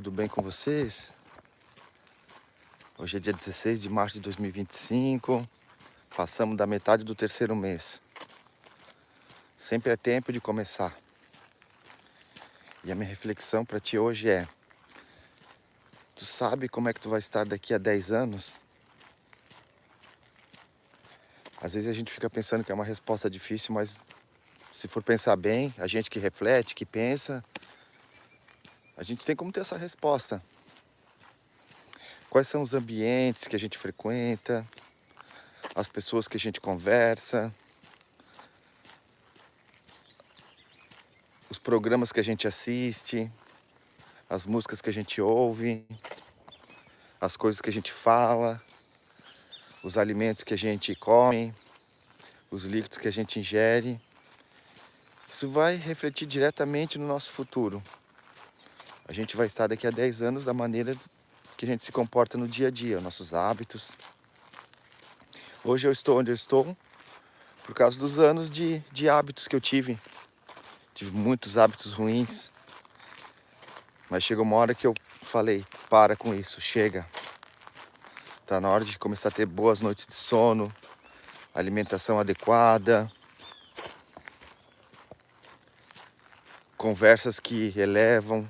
tudo bem com vocês? Hoje é dia 16 de março de 2025, passamos da metade do terceiro mês. Sempre é tempo de começar. E a minha reflexão para ti hoje é: tu sabe como é que tu vai estar daqui a 10 anos? Às vezes a gente fica pensando que é uma resposta difícil, mas se for pensar bem, a gente que reflete, que pensa, a gente tem como ter essa resposta. Quais são os ambientes que a gente frequenta, as pessoas que a gente conversa, os programas que a gente assiste, as músicas que a gente ouve, as coisas que a gente fala, os alimentos que a gente come, os líquidos que a gente ingere. Isso vai refletir diretamente no nosso futuro. A gente vai estar daqui a 10 anos da maneira que a gente se comporta no dia a dia, nossos hábitos. Hoje eu estou onde eu estou por causa dos anos de hábitos que eu tive. Tive muitos hábitos ruins, mas chegou uma hora que eu falei: para com isso, chega. Tá na hora de começar a ter boas noites de sono, alimentação adequada, conversas que elevam,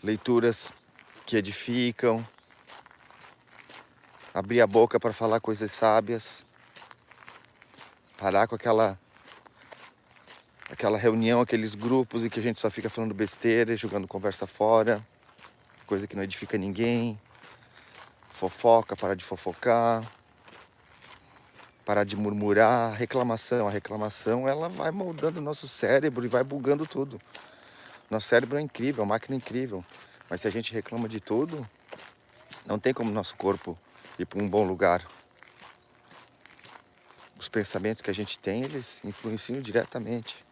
leituras que edificam, abrir a boca para falar coisas sábias, parar com aquela reunião, aqueles grupos em que a gente só fica falando besteira, jogando conversa fora, coisa que não edifica ninguém, fofoca, parar de fofocar, parar de murmurar, reclamação. A reclamação, ela vai moldando o nosso cérebro e vai bugando tudo. Nosso cérebro é incrível, é uma máquina incrível, mas se a gente reclama de tudo, não tem como nosso corpo ir para um bom lugar. Os pensamentos que a gente tem, eles influenciam diretamente.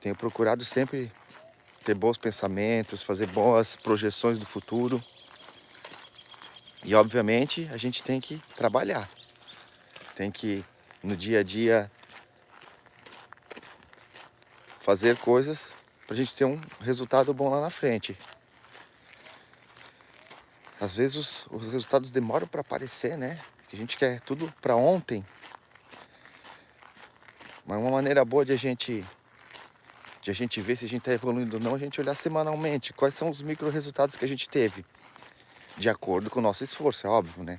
Tenho procurado sempre ter bons pensamentos, fazer boas projeções do futuro. E, obviamente, a gente tem que trabalhar. Tem que, no dia a dia, fazer coisas para a gente ter um resultado bom lá na frente. Às vezes os resultados demoram para aparecer, né? A gente quer tudo para ontem. Mas uma maneira boa de a gente ver se a gente está evoluindo ou não, a gente olhar semanalmente quais são os micro resultados que a gente teve, de acordo com o nosso esforço, é óbvio, né?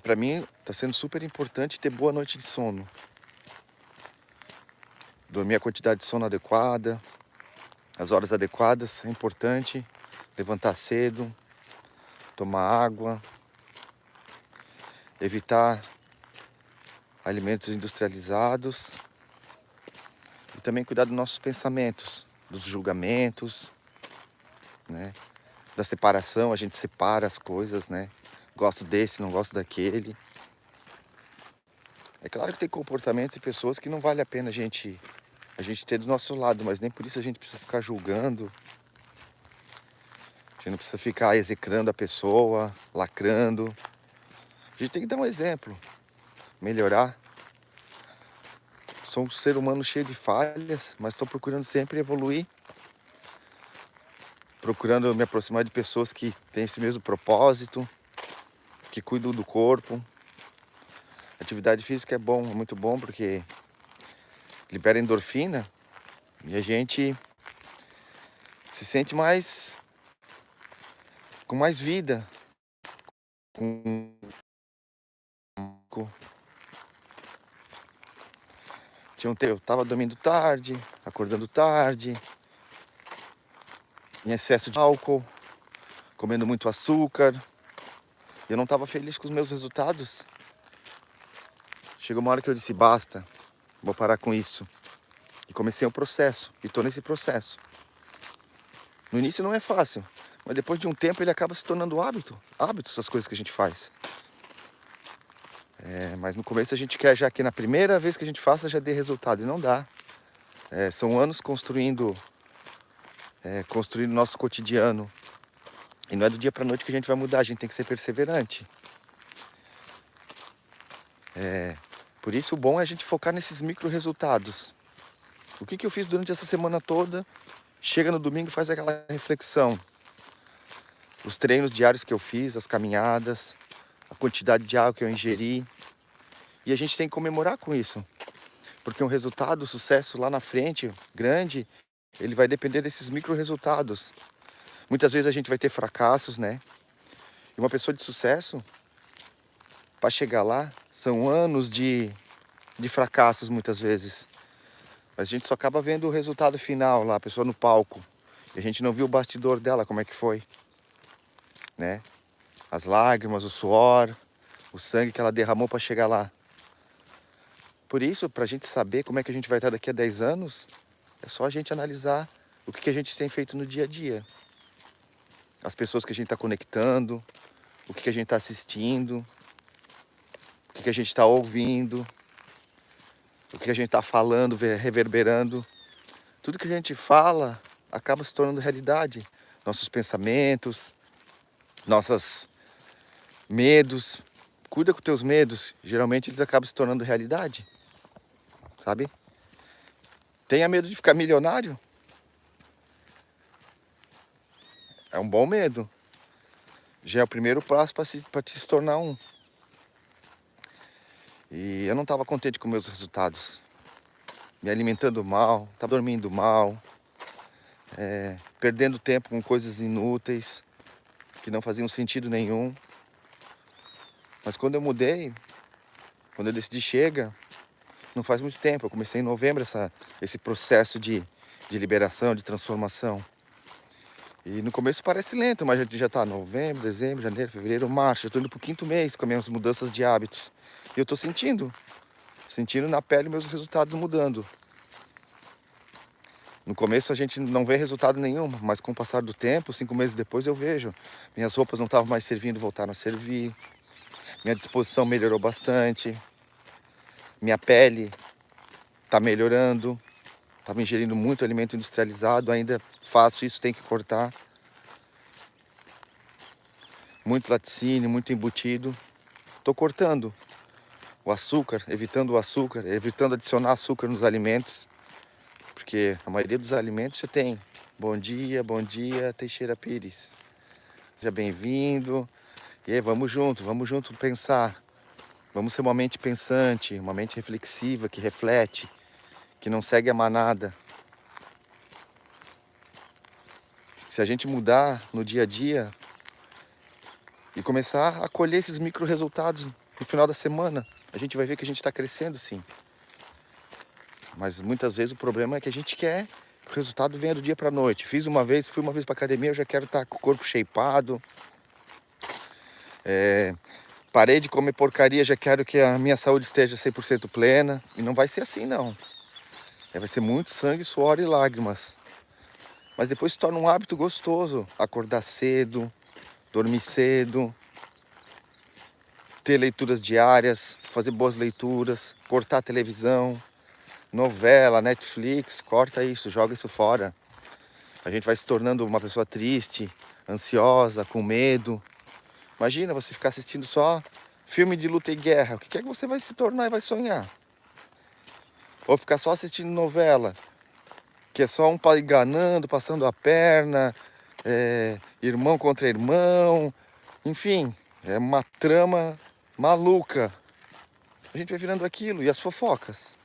Para mim, está sendo super importante ter boa noite de sono. Dormir a quantidade de sono adequada, as horas adequadas, é importante. Levantar cedo, tomar água, evitar alimentos industrializados e também cuidar dos nossos pensamentos, dos julgamentos, né? Da separação, a gente separa as coisas, né? Gosto desse, não gosto daquele. É claro que tem comportamentos e pessoas que não vale a pena a gente ter do nosso lado, mas nem por isso a gente precisa ficar julgando. A gente não precisa ficar execrando a pessoa, lacrando. A gente tem que dar um exemplo, melhorar. Sou um ser humano cheio de falhas, mas estou procurando sempre evoluir. Procurando me aproximar de pessoas que têm esse mesmo propósito, que cuidam do corpo. Atividade física é bom, é muito bom porque libera endorfina e a gente se sente com mais vida. Com... Eu tava dormindo tarde, acordando tarde, em excesso de álcool, comendo muito açúcar. Eu não estava feliz com os meus resultados. Chegou uma hora que eu disse: basta, vou parar com isso. E comecei um processo, e estou nesse processo. No início não é fácil, mas depois de um tempo ele acaba se tornando hábito essas coisas que a gente faz. Mas no começo a gente quer já que na primeira vez que a gente faça já dê resultado, e não dá. São anos construindo nosso cotidiano. E não é do dia para noite que a gente vai mudar, a gente tem que ser perseverante. Por isso o bom é a gente focar nesses micro resultados. O que eu fiz durante essa semana toda Chega no domingo e faz aquela reflexão. Os treinos diários que eu fiz, as caminhadas, a quantidade de água que eu ingeri. E a gente tem que comemorar com isso. Porque um resultado, o sucesso lá na frente, grande, ele vai depender desses micro resultados. Muitas vezes a gente vai ter fracassos, né? E uma pessoa de sucesso, para chegar lá, são anos de fracassos muitas vezes. Mas a gente só acaba vendo o resultado final lá, a pessoa no palco. E a gente não viu o bastidor dela, como é que foi, né? As lágrimas, o suor, o sangue que ela derramou para chegar lá. Por isso, para a gente saber como é que a gente vai estar daqui a 10 anos, é só a gente analisar o que a gente tem feito no dia a dia. As pessoas que a gente está conectando, o que a gente está assistindo, o que a gente está ouvindo, o que a gente está falando, reverberando. Tudo que a gente fala acaba se tornando realidade. Nossos pensamentos, nossos medos. Cuida com teus medos. Geralmente eles acabam se tornando realidade. Sabe? Tenha medo de ficar milionário. É um bom medo. Já é o primeiro passo para te tornar um. E eu não estava contente com meus resultados. Me alimentando mal, estava dormindo mal, perdendo tempo com coisas inúteis, que não faziam sentido nenhum. Mas quando eu mudei, quando eu decidi chega, não faz muito tempo, eu comecei em novembro esse processo de liberação, de transformação. E no começo parece lento, mas a gente já está novembro, dezembro, janeiro, fevereiro, março. Eu estou indo para o 5º mês com as minhas mudanças de hábitos. E eu estou sentindo na pele meus resultados mudando. No começo a gente não vê resultado nenhum, mas com o passar do tempo, 5 meses depois eu vejo. Minhas roupas não estavam mais servindo, voltaram a servir. Minha disposição melhorou bastante. Minha pele está melhorando. Estava ingerindo muito alimento industrializado, ainda faço isso, tem que cortar. Muito laticínio, muito embutido. Estou cortando o açúcar, evitando adicionar açúcar nos alimentos. Porque a maioria dos alimentos já tem. Bom dia, Teixeira Pires. Seja bem-vindo. E aí, vamos junto pensar. Vamos ser uma mente pensante, uma mente reflexiva, que reflete, que não segue a manada. Se a gente mudar no dia a dia e começar a colher esses micro resultados no final da semana, a gente vai ver que a gente está crescendo, sim. Mas muitas vezes o problema é que a gente quer que o resultado venha do dia para a noite. Fui uma vez para academia, eu já quero estar com o corpo shapeado. Parei de comer porcaria, já quero que a minha saúde esteja 100% plena. E não vai ser assim, não. Vai ser muito sangue, suor e lágrimas. Mas depois se torna um hábito gostoso. Acordar cedo, dormir cedo, ter leituras diárias, fazer boas leituras, cortar a televisão, novela, Netflix, corta isso, joga isso fora. A gente vai se tornando uma pessoa triste, ansiosa, com medo. Imagina você ficar assistindo só filme de luta e guerra. O que é que você vai se tornar e vai sonhar? Ou ficar só assistindo novela, que é só um pai enganando, passando a perna, irmão contra irmão, enfim, é uma trama maluca. A gente vai virando aquilo. E as fofocas?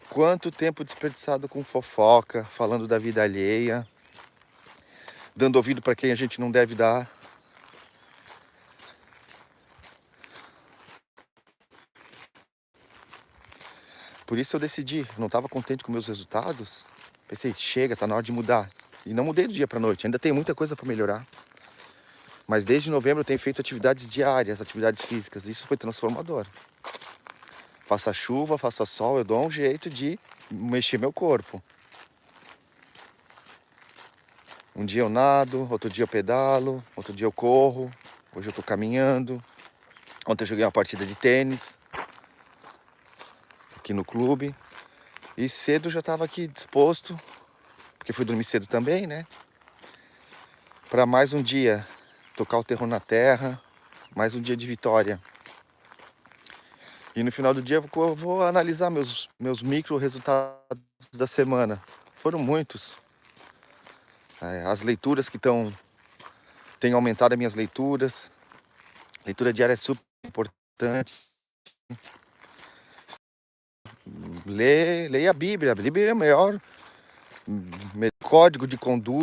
Quanto tempo desperdiçado com fofoca, falando da vida alheia, dando ouvido para quem a gente não deve dar. Por isso eu decidi, não estava contente com meus resultados. Pensei, chega, tá na hora de mudar. E não mudei do dia para noite, ainda tem muita coisa para melhorar. Mas desde novembro eu tenho feito atividades diárias, atividades físicas. Isso foi transformador. Faça chuva, faça sol, eu dou um jeito de mexer meu corpo. Um dia eu nado, outro dia eu pedalo, outro dia eu corro. Hoje eu tô caminhando. Ontem eu joguei uma partida de tênis aqui no clube. E cedo eu já estava aqui disposto, porque fui dormir cedo também, né? Para mais um dia tocar o terror na terra, mais um dia de vitória. E no final do dia eu vou analisar meus micro resultados da semana. foram muitos. As leituras que têm aumentado as minhas leituras. Leitura diária é super importante. Leia a Bíblia é o melhor código de conduta.